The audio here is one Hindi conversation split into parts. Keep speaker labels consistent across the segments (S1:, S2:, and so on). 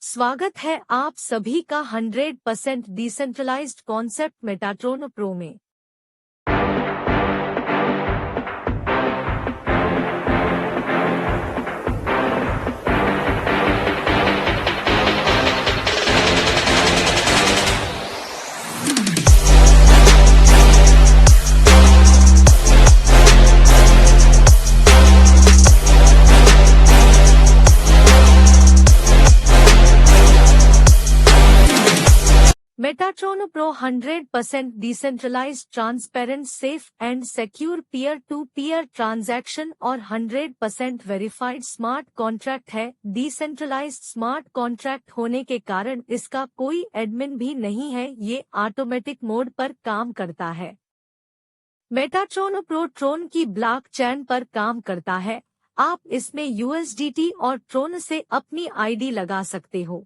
S1: स्वागत है आप सभी का 100% डिसेंट्रलाइज्ड कॉन्सेप्ट मेटाट्रॉन प्रो में। Metatron pro 100% decentralised, transparent, safe and secure peer to peer transaction और 100% वेरीफाइड स्मार्ट कॉन्ट्रैक्ट है। डिसेंट्रलाइज्ड स्मार्ट कॉन्ट्रैक्ट होने के कारण इसका कोई एडमिन भी नहीं है, ये ऑटोमेटिक मोड पर काम करता है। मेटाट्रॉन प्रो ट्रोन की ब्लॉकचेन पर काम करता है। आप इसमें यूएसडीटी और ट्रोन से अपनी आईडी लगा सकते हो।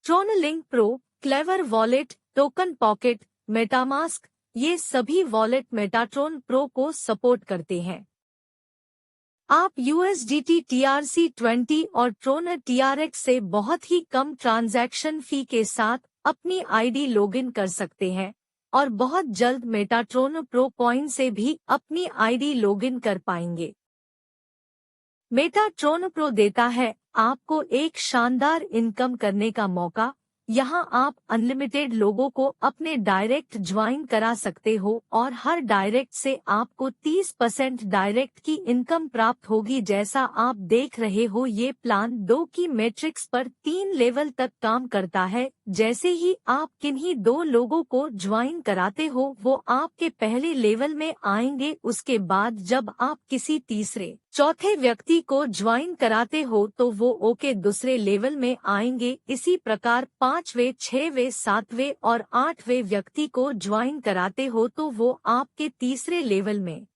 S1: Tron link pro, clever wallet, token pocket, MetaMask, ये सभी वॉलेट मेटाट्रॉन प्रो को सपोर्ट करते हैं। आप USDT TRC20 और ट्रोन TRX से बहुत ही कम ट्रांजैक्शन फी के साथ अपनी आईडी लॉगिन कर सकते हैं और बहुत जल्द मेटाट्रॉन प्रो कॉइन से भी अपनी आईडी लॉगिन कर पाएंगे। मेटाट्रॉन प्रो देता है आपको एक शानदार इनकम करने का मौका। यहाँ आप अनलिमिटेड लोगों को अपने डायरेक्ट ज्वाइन करा सकते हो और हर डायरेक्ट से आपको 30% डायरेक्ट की इनकम प्राप्त होगी। जैसा आप देख रहे हो, ये प्लान 2 की मैट्रिक्स पर 3 लेवल तक काम करता है। जैसे ही आप किन्हीं 2 लोगों को ज्वाइन कराते हो, वो आपके पहले लेवल में आएंगे। उसके बाद जब आप किसी तीसरे चौथे व्यक्ति को ज्वाइन कराते हो तो वो ओके दूसरे लेवल में आएंगे। इसी प्रकार 5वें, 6वें, 7वें और 8वें व्यक्ति को ज्वाइन कराते हो तो वो आपके तीसरे लेवल में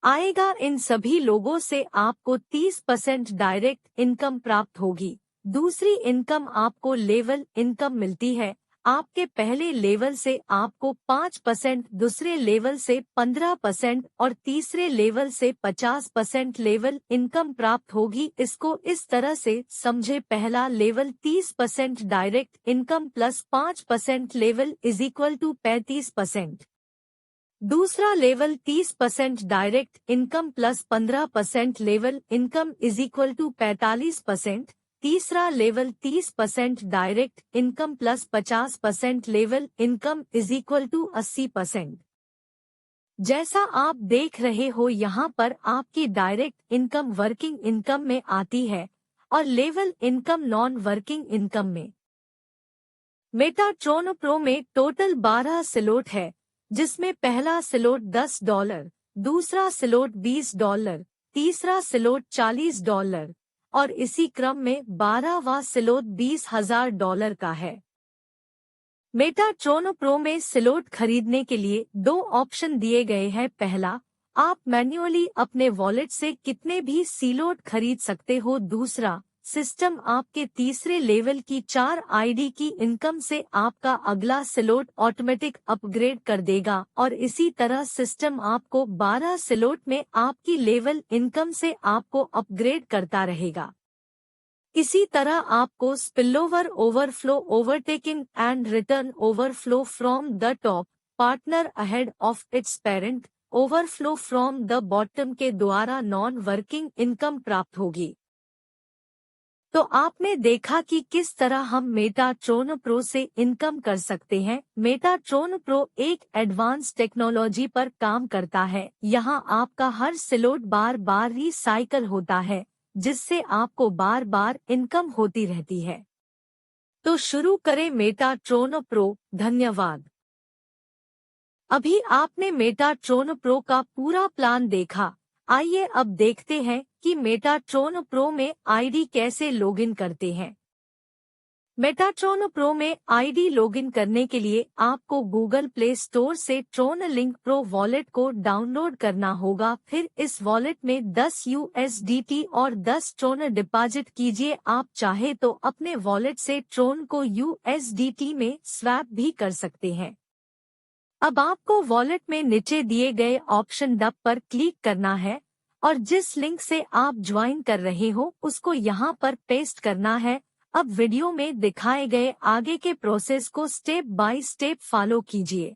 S1: आएगा। इन सभी लोगों से आपको 30% डायरेक्ट इनकम प्राप्त होगी। दूसरी इनकम आपको लेवल इनकम मिलती है। आपके पहले लेवल से आपको 5%, दूसरे लेवल से 15% और तीसरे लेवल से 50% लेवल इनकम प्राप्त होगी। इसको इस तरह से समझे, पहला level 30% direct income plus 5% level is equal to 35%। दूसरा level 30% direct income plus 15% level income is equal to 45%। तीसरा level 30% direct income plus 50% level income is equal to 80%। जैसा आप देख रहे हो, यहाँ पर आपकी डायरेक्ट इनकम वर्किंग इनकम में आती है और level income non working income में। मेटाट्रॉन प्रो में टोटल 12 स्लॉट है, जिसमें पहला स्लॉट $10, दूसरा स्लॉट $20, तीसरा स्लॉट $40 और इसी क्रम में 12वां स्लॉट $20,000 का है। मेटाट्रॉन प्रो में स्लॉट खरीदने के लिए 2 ऑप्शन दिए गए हैं। पहला, आप मैन्युअली अपने वॉलेट से कितने भी स्लॉट खरीद सकते हो। दूसरा, सिस्टम आपके तीसरे लेवल की 4 आईडी की इनकम से आपका अगला स्लॉट ऑटोमेटिक अपग्रेड कर देगा और इसी तरह सिस्टम आपको 12 स्लॉट में आपकी लेवल इनकम से आपको अपग्रेड करता रहेगा। इसी तरह आपको spillover, overflow, overtaking and return overflow from the top partner ahead of its parent, overflow from the bottom के द्वारा नॉन वर्किंग इनकम प्राप्त होगी। तो आपने देखा कि किस तरह हम मेटाट्रॉन प्रो से इनकम कर सकते हैं। मेटाट्रॉन प्रो एक एडवांस टेक्नोलॉजी पर काम करता है। यहाँ आपका हर स्लॉट बार बार रिसाइकल होता है, जिससे आपको बार बार इनकम होती रहती है। तो शुरू करें मेटाट्रॉन प्रो। धन्यवाद। अभी आपने मेटाट्रॉन प्रो का पूरा प्लान देखा। आइए अब देखते हैं कि मेटाट्रॉन प्रो में आईडी कैसे लॉगिन करते हैं। मेटाट्रॉन प्रो में आईडी लॉगिन करने के लिए आपको गूगल प्ले स्टोर से ट्रोन लिंक प्रो वॉलेट को डाउनलोड करना होगा। फिर इस वॉलेट में 10 USDT और 10 ट्रोन डिपॉजिट कीजिए। आप चाहे तो अपने वॉलेट से ट्रोन को USDT में स्वैप भी कर सकते हैं। अब आपको वॉलेट में नीचे दिए गए ऑप्शन डब पर क्लिक करना है और जिस लिंक से आप ज्वाइन कर रहे हो उसको यहाँ पर पेस्ट करना है। अब वीडियो में दिखाए गए आगे के प्रोसेस को स्टेप बाय स्टेप फॉलो कीजिए।